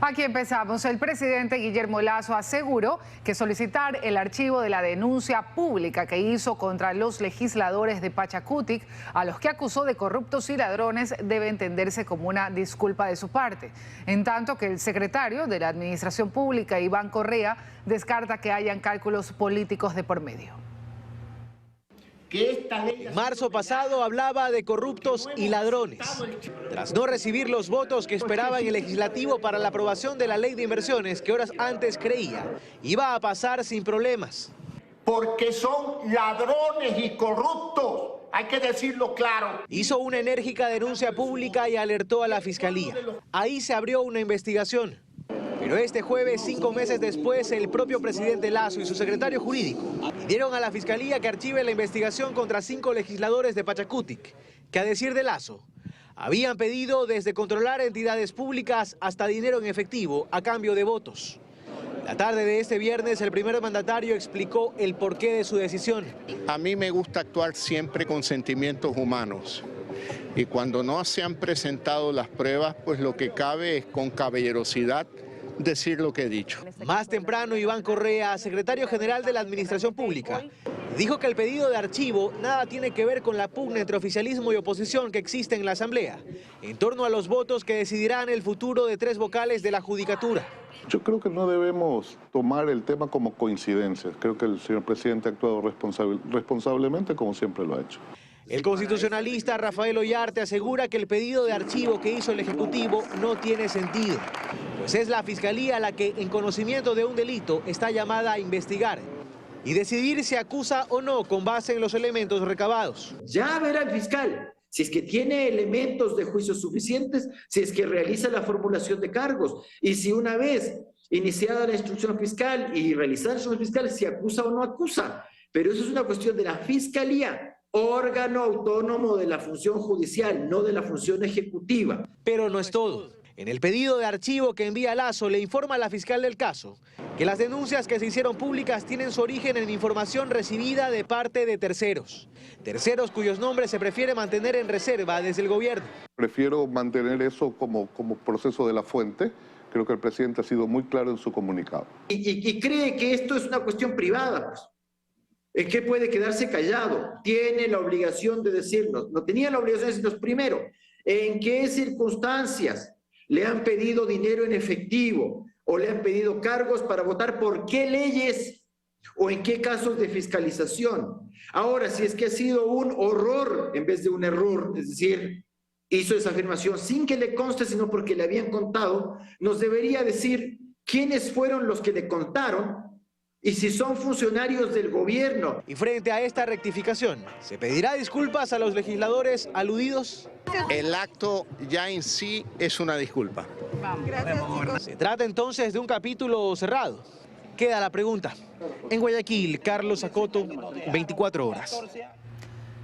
Aquí empezamos. El presidente Guillermo Lasso aseguró que solicitar el archivo de la denuncia pública que hizo contra los legisladores de Pachacutic, a los que acusó de corruptos y ladrones, debe entenderse como una disculpa de su parte. En tanto que el secretario de la Administración Pública, Iván Correa, descarta que hayan cálculos políticos de por medio. En marzo pasado hablaba de corruptos y ladrones. Tras no recibir los votos que esperaba en el legislativo para la aprobación de la ley de inversiones que horas antes creía iba a pasar sin problemas. Porque son ladrones y corruptos, hay que decirlo claro. Hizo una enérgica denuncia pública y alertó a la Fiscalía. Ahí se abrió una investigación. Pero este jueves, 5 meses después, el propio presidente Lasso y su secretario jurídico pidieron a la Fiscalía que archive la investigación contra 5 legisladores de Pachacutic, que a decir de Lasso, habían pedido desde controlar entidades públicas hasta dinero en efectivo a cambio de votos. La tarde de este viernes, el primer mandatario explicó el porqué de su decisión. A mí me gusta actuar siempre con sentimientos humanos. Y cuando no se han presentado las pruebas, pues lo que cabe es con caballerosidad decir lo que he dicho. Más temprano, Iván Correa, secretario general de la Administración Pública, dijo que el pedido de archivo nada tiene que ver con la pugna entre oficialismo y oposición que existe en la Asamblea, en torno a los votos que decidirán el futuro de 3 vocales de la Judicatura. Yo creo que no debemos tomar el tema como coincidencia. Creo que el señor presidente ha actuado responsablemente como siempre lo ha hecho. El constitucionalista Rafael Ollarte asegura que el pedido de archivo que hizo el Ejecutivo no tiene sentido, pues es la Fiscalía la que, en conocimiento de un delito, está llamada a investigar y decidir si acusa o no con base en los elementos recabados. Ya verá el fiscal si es que tiene elementos de juicio suficientes, si es que realiza la formulación de cargos y si una vez iniciada la instrucción fiscal y realizada la instrucción fiscal, si acusa o no acusa. Pero eso es una cuestión de la Fiscalía, órgano autónomo de la función judicial, no de la función ejecutiva. Pero no es todo. En el pedido de archivo que envía Lasso le informa a la fiscal del caso que las denuncias que se hicieron públicas tienen su origen en información recibida de parte de terceros. Terceros cuyos nombres se prefiere mantener en reserva desde el gobierno. Prefiero mantener eso como proceso de la fuente. Creo que el presidente ha sido muy claro en su comunicado. Y cree que esto es una cuestión privada, pues. Es que puede quedarse callado, tiene la obligación de decirnos, no tenía la obligación de decirnos primero, en qué circunstancias le han pedido dinero en efectivo o le han pedido cargos para votar, por qué leyes o en qué casos de fiscalización. Ahora, si es que ha sido un horror en vez de un error, es decir, hizo esa afirmación sin que le conste, sino porque le habían contado, nos debería decir quiénes fueron los que le contaron y si son funcionarios del gobierno. Y frente a esta rectificación, ¿se pedirá disculpas a los legisladores aludidos? El acto ya en sí es una disculpa. ¿Se trata entonces de un capítulo cerrado? Queda la pregunta. En Guayaquil, Carlos Acoto, 24 horas.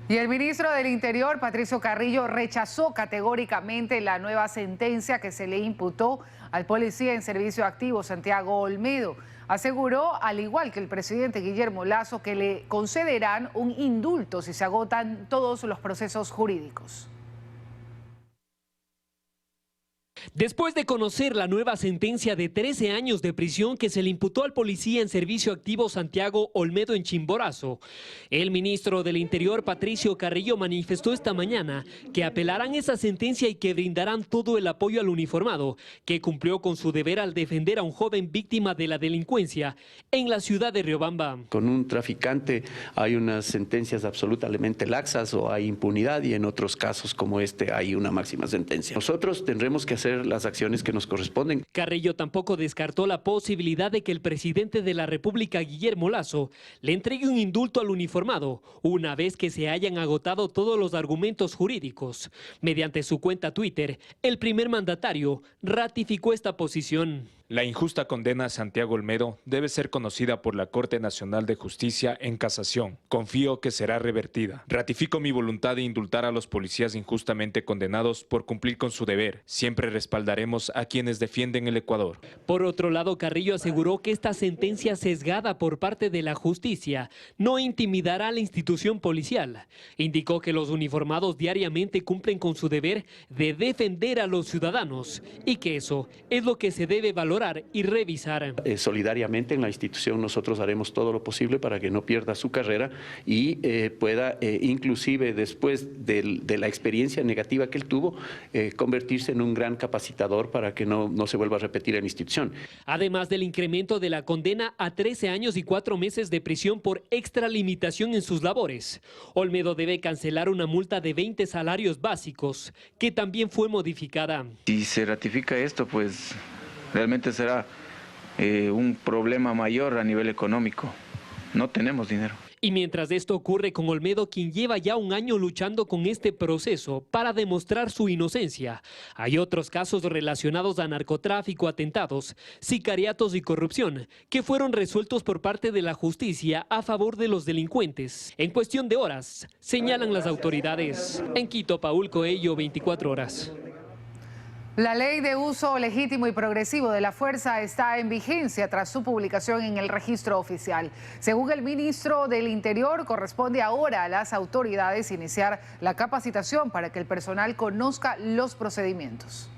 Y el ministro del Interior, Patricio Carrillo, rechazó categóricamente la nueva sentencia que se le imputó al policía en servicio activo, Santiago Olmedo. Aseguró, al igual que el presidente Guillermo Lasso, que le concederán un indulto si se agotan todos los procesos jurídicos. Después de conocer la nueva sentencia de 13 años de prisión que se le imputó al policía en servicio activo Santiago Olmedo en Chimborazo, el ministro del Interior, Patricio Carrillo, manifestó esta mañana que apelarán esa sentencia y que brindarán todo el apoyo al uniformado, que cumplió con su deber al defender a un joven víctima de la delincuencia en la ciudad de Riobamba. Con un traficante hay unas sentencias absolutamente laxas o hay impunidad y en otros casos como este hay una máxima sentencia. Nosotros tendremos que hacer las acciones que nos corresponden. Carrillo tampoco descartó la posibilidad de que el presidente de la República, Guillermo Lasso, le entregue un indulto al uniformado una vez que se hayan agotado todos los argumentos jurídicos. Mediante su cuenta Twitter, el primer mandatario ratificó esta posición. La injusta condena a Santiago Olmedo debe ser conocida por la Corte Nacional de Justicia en casación. Confío que será revertida. Ratifico mi voluntad de indultar a los policías injustamente condenados por cumplir con su deber. Siempre respaldaremos a quienes defienden el Ecuador. Por otro lado, Carrillo aseguró que esta sentencia sesgada por parte de la justicia no intimidará a la institución policial. Indicó que los uniformados diariamente cumplen con su deber de defender a los ciudadanos y que eso es lo que se debe valorar y revisar. Solidariamente en la institución nosotros haremos todo lo posible para que no pierda su carrera y pueda inclusive después de la experiencia negativa que él tuvo, convertirse en un gran capacitador para que no se vuelva a repetir en la institución. Además del incremento de la condena a 13 años y 4 meses de prisión por extralimitación en sus labores, Olmedo debe cancelar una multa de 20 salarios básicos que también fue modificada. Si se ratifica esto, pues realmente será un problema mayor a nivel económico. No tenemos dinero. Y mientras esto ocurre con Olmedo, quien lleva ya un año luchando con este proceso para demostrar su inocencia, hay otros casos relacionados a narcotráfico, atentados, sicariatos y corrupción que fueron resueltos por parte de la justicia a favor de los delincuentes. En cuestión de horas, señalan las autoridades. En Quito, Paul Coello, 24 horas. La ley de uso legítimo y progresivo de la fuerza está en vigencia tras su publicación en el registro oficial. Según el ministro del Interior, corresponde ahora a las autoridades iniciar la capacitación para que el personal conozca los procedimientos.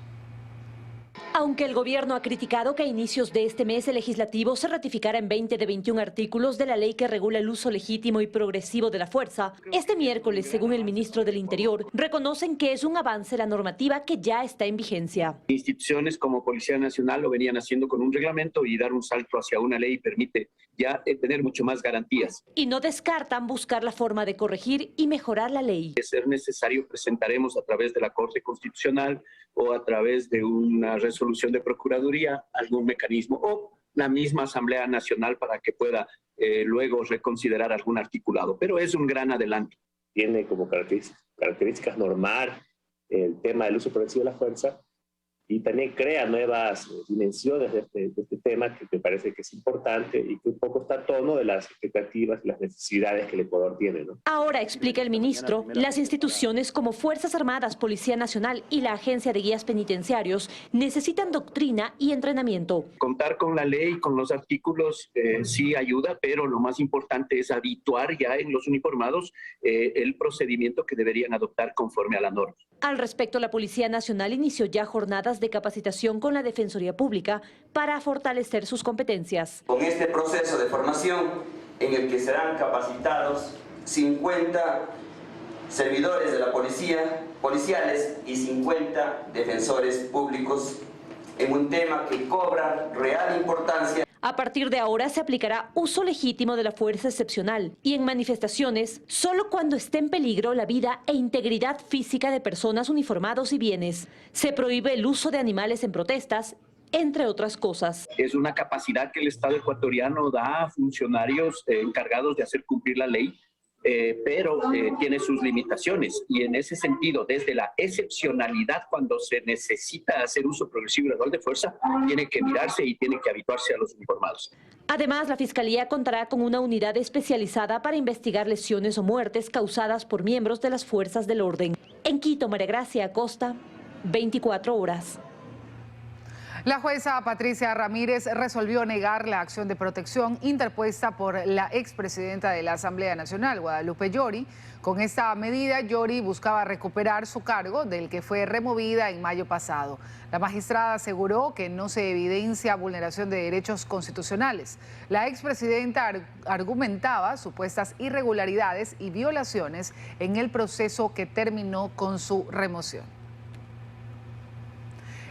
Aunque el gobierno ha criticado que a inicios de este mes el legislativo se ratificara en 20 de 21 artículos de la ley que regula el uso legítimo y progresivo de la fuerza, este miércoles, según el ministro del Interior, reconocen que es un avance la normativa que ya está en vigencia. Instituciones como Policía Nacional lo venían haciendo con un reglamento y dar un salto hacia una ley permite ya tener mucho más garantías. Y no descartan buscar la forma de corregir y mejorar la ley. De ser necesario, presentaremos a través de la Corte Constitucional o a través de una resolución de Procuraduría algún mecanismo o la misma Asamblea Nacional para que pueda luego reconsiderar algún articulado. Pero es un gran adelanto. Tiene como características normar el tema del uso progresivo de la fuerza y también crea nuevas dimensiones de este tema que me parece que es importante y que un poco está a tono de las expectativas y las necesidades que el Ecuador tiene, ¿no? Ahora, explica el ministro, las instituciones como Fuerzas Armadas, Policía Nacional y la Agencia de Guías Penitenciarios necesitan doctrina y entrenamiento. Contar con la ley, con los artículos, sí ayuda, pero lo más importante es habituar ya en los uniformados el procedimiento que deberían adoptar conforme a la norma. Al respecto, la Policía Nacional inició ya jornadas de capacitación con la Defensoría Pública para fortalecer sus competencias. Con este proceso de formación en el que serán capacitados 50 servidores de la policía, policiales y 50 defensores públicos en un tema que cobra real importancia. A partir de ahora se aplicará uso legítimo de la fuerza excepcional y en manifestaciones solo cuando esté en peligro la vida e integridad física de personas, uniformados y bienes. Se prohíbe el uso de animales en protestas, entre otras cosas. Es una capacidad que el Estado ecuatoriano da a funcionarios encargados de hacer cumplir la ley, pero tiene sus limitaciones y en ese sentido, desde la excepcionalidad, cuando se necesita hacer uso progresivo y gradual de fuerza, tiene que mirarse y tiene que habituarse a los uniformados. Además, la Fiscalía contará con una unidad especializada para investigar lesiones o muertes causadas por miembros de las fuerzas del orden. En Quito, María Gracia Acosta, 24 horas. La jueza Patricia Ramírez resolvió negar la acción de protección interpuesta por la expresidenta de la Asamblea Nacional, Guadalupe Llori. Con esta medida, Llori buscaba recuperar su cargo del que fue removida en mayo pasado. La magistrada aseguró que no se evidencia vulneración de derechos constitucionales. La expresidenta argumentaba supuestas irregularidades y violaciones en el proceso que terminó con su remoción.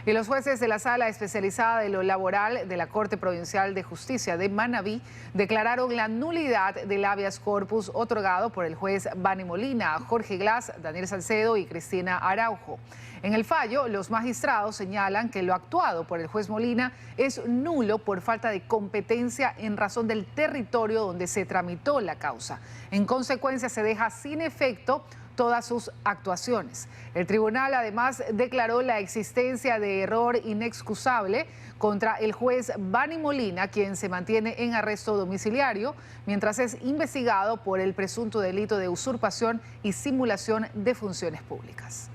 Y los jueces de la Sala Especializada de lo Laboral de la Corte Provincial de Justicia de Manabí declararon la nulidad del habeas corpus otorgado por el juez Bani Molina a Jorge Glass, Daniel Salcedo y Cristina Araujo. En el fallo, los magistrados señalan que lo actuado por el juez Molina es nulo por falta de competencia en razón del territorio donde se tramitó la causa. En consecuencia, se deja sin efecto todas sus actuaciones. El tribunal además declaró la existencia de error inexcusable contra el juez Bani Molina, quien se mantiene en arresto domiciliario mientras es investigado por el presunto delito de usurpación y simulación de funciones públicas.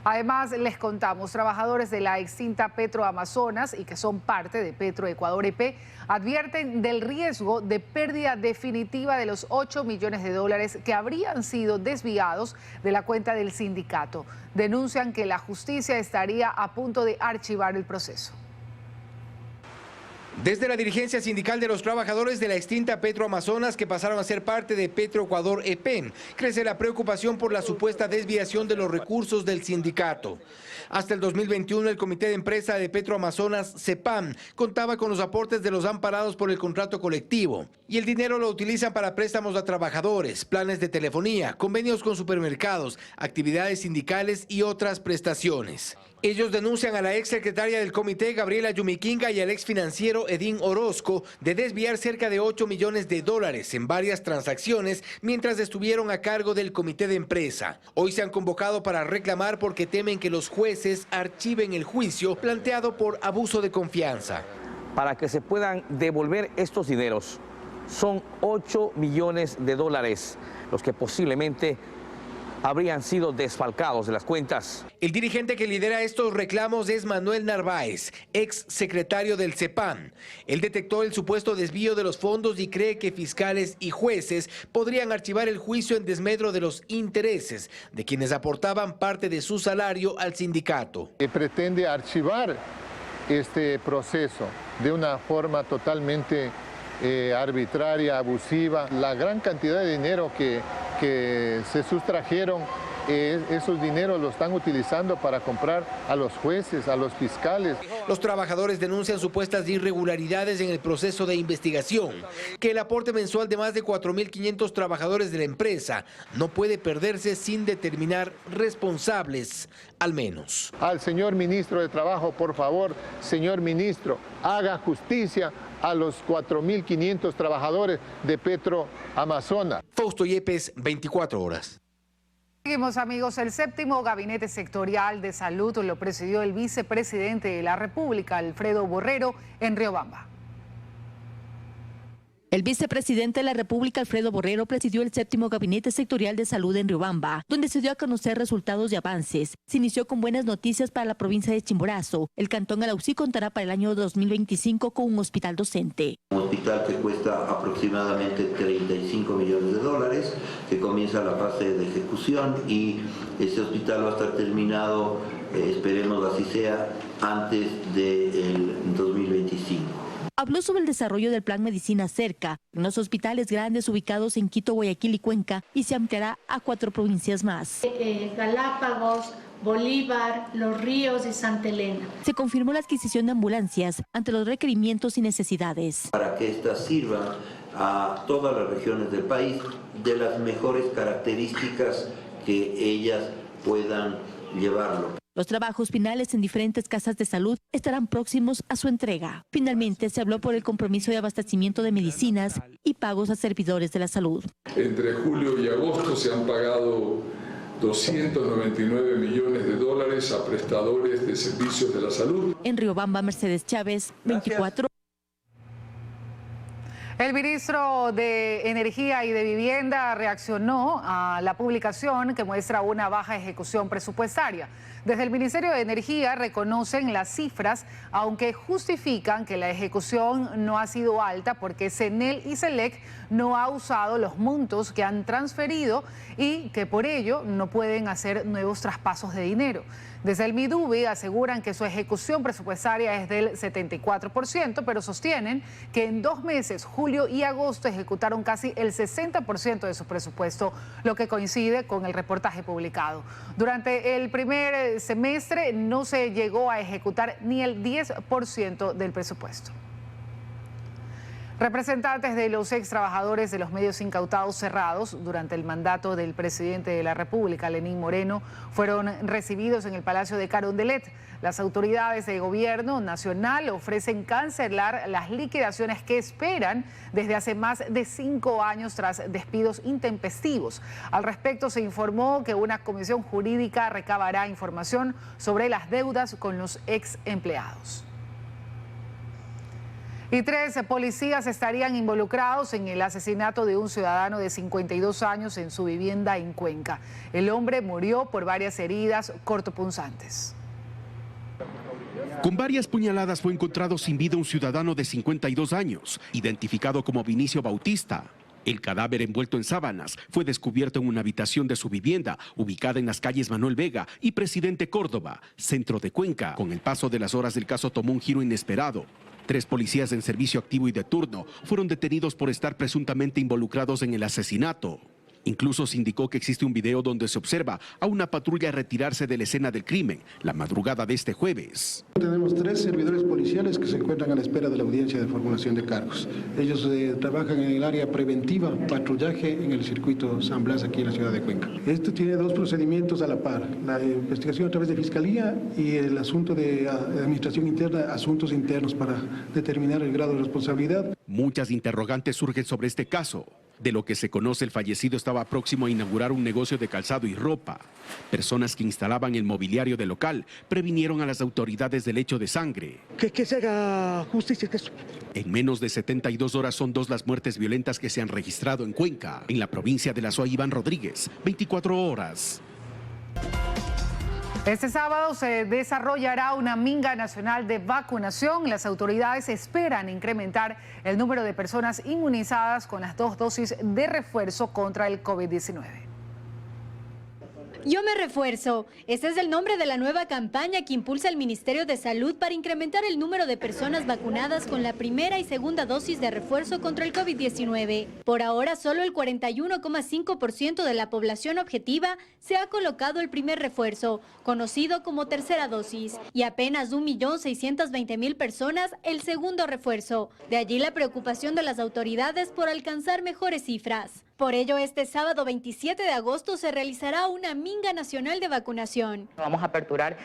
Además, les contamos, trabajadores de la extinta Petroamazonas y que son parte de Petroecuador EP advierten del riesgo de pérdida definitiva de los 8 millones de dólares que habrían sido desviados de la cuenta del sindicato. Denuncian que la justicia estaría a punto de archivar el proceso. Desde la dirigencia sindical de los trabajadores de la extinta Petroamazonas que pasaron a ser parte de Petroecuador EP, crece la preocupación por la supuesta desviación de los recursos del sindicato. Hasta el 2021 el Comité de Empresa de Petroamazonas, CEPAM, contaba con los aportes de los amparados por el contrato colectivo y el dinero lo utilizan para préstamos a trabajadores, planes de telefonía, convenios con supermercados, actividades sindicales y otras prestaciones. Ellos denuncian a la exsecretaria del comité, Gabriela Yumiquinga, y al exfinanciero Edín Orozco de desviar cerca de 8 millones de dólares en varias transacciones mientras estuvieron a cargo del comité de empresa. Hoy se han convocado para reclamar porque temen que los jueces archiven el juicio planteado por abuso de confianza. Para que se puedan devolver estos dineros, son 8 millones de dólares los que posiblemente habrían sido desfalcados de las cuentas. El dirigente que lidera estos reclamos es Manuel Narváez, ex secretario del CEPAM. Él detectó el supuesto desvío de los fondos y cree que fiscales y jueces podrían archivar el juicio en desmedro de los intereses de quienes aportaban parte de su salario al sindicato. Pretende archivar este proceso de una forma totalmente arbitraria, abusiva. La gran cantidad de dinero que se sustrajeron, esos dineros los están utilizando para comprar a los jueces, a los fiscales. Los trabajadores denuncian supuestas irregularidades en el proceso de investigación, que el aporte mensual de más de 4.500 trabajadores de la empresa no puede perderse sin determinar responsables, al menos. Al señor ministro de Trabajo, por favor, señor ministro, haga justicia a los 4.500 trabajadores de Petroamazonas. Fausto Yepes, 24 horas. Seguimos, amigos. El séptimo Gabinete Sectorial de Salud lo presidió el vicepresidente de la República, Alfredo Borrero, en Riobamba. El vicepresidente de la República, Alfredo Borrero, presidió el séptimo Gabinete Sectorial de Salud en Riobamba, donde se dio a conocer resultados y avances. Se inició con buenas noticias para la provincia de Chimborazo. El cantón Alausí contará para el año 2025 con un hospital docente. Un hospital que cuesta aproximadamente 35 millones de dólares, que comienza la fase de ejecución y ese hospital va a estar terminado, esperemos así sea, antes del 2025. Habló sobre el desarrollo del Plan Medicina Cerca, en los hospitales grandes ubicados en Quito, Guayaquil y Cuenca, y se ampliará a 4 provincias más. Galápagos, Bolívar, Los Ríos y Santa Elena. Se confirmó la adquisición de ambulancias ante los requerimientos y necesidades. Para que éstas sirvan a todas las regiones del país de las mejores características que ellas puedan llevarlo. Los trabajos finales en diferentes casas de salud estarán próximos a su entrega. Finalmente se habló por el compromiso de abastecimiento de medicinas y pagos a servidores de la salud. Entre julio y agosto se han pagado 299 millones de dólares a prestadores de servicios de la salud. En Riobamba, Mercedes Chávez, 24. El ministro de Energía y de Vivienda reaccionó a la publicación que muestra una baja ejecución presupuestaria. Desde el Ministerio de Energía reconocen las cifras, aunque justifican que la ejecución no ha sido alta porque CENEL y SELEC no ha usado los montos que han transferido y que por ello no pueden hacer nuevos traspasos de dinero. Desde el MIDUBI aseguran que su ejecución presupuestaria es del 74%, pero sostienen que en 2 meses, julio y agosto, ejecutaron casi el 60% de su presupuesto, lo que coincide con el reportaje publicado. Durante el primer semestre no se llegó a ejecutar ni el 10% del presupuesto. Representantes de los ex trabajadores de los medios incautados cerrados durante el mandato del presidente de la República, Lenín Moreno, fueron recibidos en el Palacio de Carondelet. Las autoridades del gobierno nacional ofrecen cancelar las liquidaciones que esperan desde hace más de 5 años tras despidos intempestivos. Al respecto, se informó que una comisión jurídica recabará información sobre las deudas con los ex empleados. Y 3 policías estarían involucrados en el asesinato de un ciudadano de 52 años en su vivienda en Cuenca. El hombre murió por varias heridas cortopunzantes. Con varias puñaladas fue encontrado sin vida un ciudadano de 52 años, identificado como Vinicio Bautista. El cadáver envuelto en sábanas fue descubierto en una habitación de su vivienda, ubicada en las calles Manuel Vega y Presidente Córdoba, centro de Cuenca. Con el paso de las horas, el caso tomó un giro inesperado. 3 policías en servicio activo y de turno fueron detenidos por estar presuntamente involucrados en el asesinato. Incluso se indicó que existe un video donde se observa a una patrulla retirarse de la escena del crimen la madrugada de este jueves. Tenemos 3 servidores policiales que se encuentran a la espera de la audiencia de formulación de cargos. Ellos trabajan en el área preventiva, patrullaje en el circuito San Blas aquí en la ciudad de Cuenca. Esto tiene 2 procedimientos a la par, la investigación a través de Fiscalía y el asunto de Administración Interna, asuntos internos para determinar el grado de responsabilidad. Muchas interrogantes surgen sobre este caso. De lo que se conoce, el fallecido estaba próximo a inaugurar un negocio de calzado y ropa. Personas que instalaban el mobiliario del local previnieron a las autoridades del hecho de sangre. Que se haga justicia. En menos de 72 horas son 2 las muertes violentas que se han registrado en Cuenca. En la provincia de La Suay, Iván Rodríguez, 24 horas. Este sábado se desarrollará una minga nacional de vacunación. Las autoridades esperan incrementar el número de personas inmunizadas con las 2 dosis de refuerzo contra el COVID-19. Yo me refuerzo. Este es el nombre de la nueva campaña que impulsa el Ministerio de Salud para incrementar el número de personas vacunadas con la primera y segunda dosis de refuerzo contra el COVID-19. Por ahora, solo el 41,5% de la población objetiva se ha colocado el primer refuerzo, conocido como tercera dosis, y apenas 1.620.000 personas el segundo refuerzo. De allí la preocupación de las autoridades por alcanzar mejores cifras. Por ello, este sábado 27 de agosto se realizará una minga nacional de vacunación. Vamos a aperturar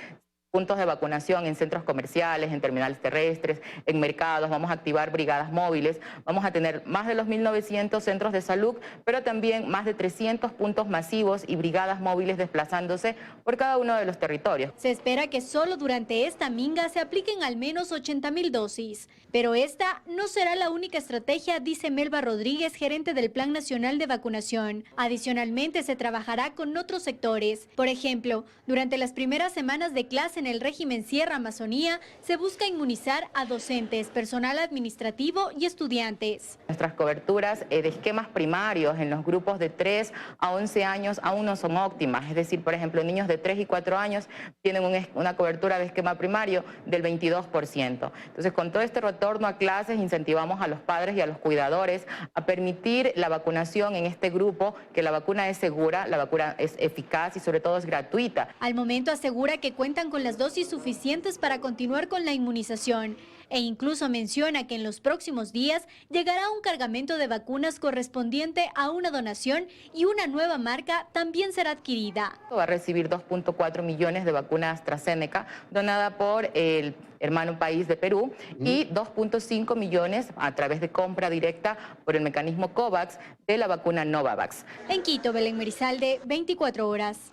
puntos de vacunación en centros comerciales, en terminales terrestres, en mercados, vamos a activar brigadas móviles, vamos a tener más de los 1.900 centros de salud, pero también más de 300 puntos masivos y brigadas móviles desplazándose por cada uno de los territorios. Se espera que solo durante esta minga se apliquen al menos 80.000 dosis. Pero esta no será la única estrategia, dice Melba Rodríguez, gerente del Plan Nacional de Vacunación. Adicionalmente, se trabajará con otros sectores. Por ejemplo, durante las primeras semanas de clase en el régimen Sierra Amazonía, se busca inmunizar a docentes, personal administrativo y estudiantes. Nuestras coberturas de esquemas primarios en los grupos de 3 a 11 años aún no son óptimas. Es decir, por ejemplo, niños de 3 y 4 años tienen una cobertura de esquema primario del 22%. Entonces, con todo este retorno a clases, incentivamos a los padres y a los cuidadores a permitir la vacunación en este grupo, que la vacuna es segura, la vacuna es eficaz y sobre todo es gratuita. Al momento asegura que cuentan con las dosis suficientes para continuar con la inmunización e incluso menciona que en los próximos días llegará un cargamento de vacunas correspondiente a una donación y una nueva marca también será adquirida. Va a recibir 2.4 millones de vacunas AstraZeneca donada por el hermano país de Perú y 2.5 millones a través de compra directa por el mecanismo COVAX de la vacuna Novavax. En Quito, Belén Merizalde, 24 horas.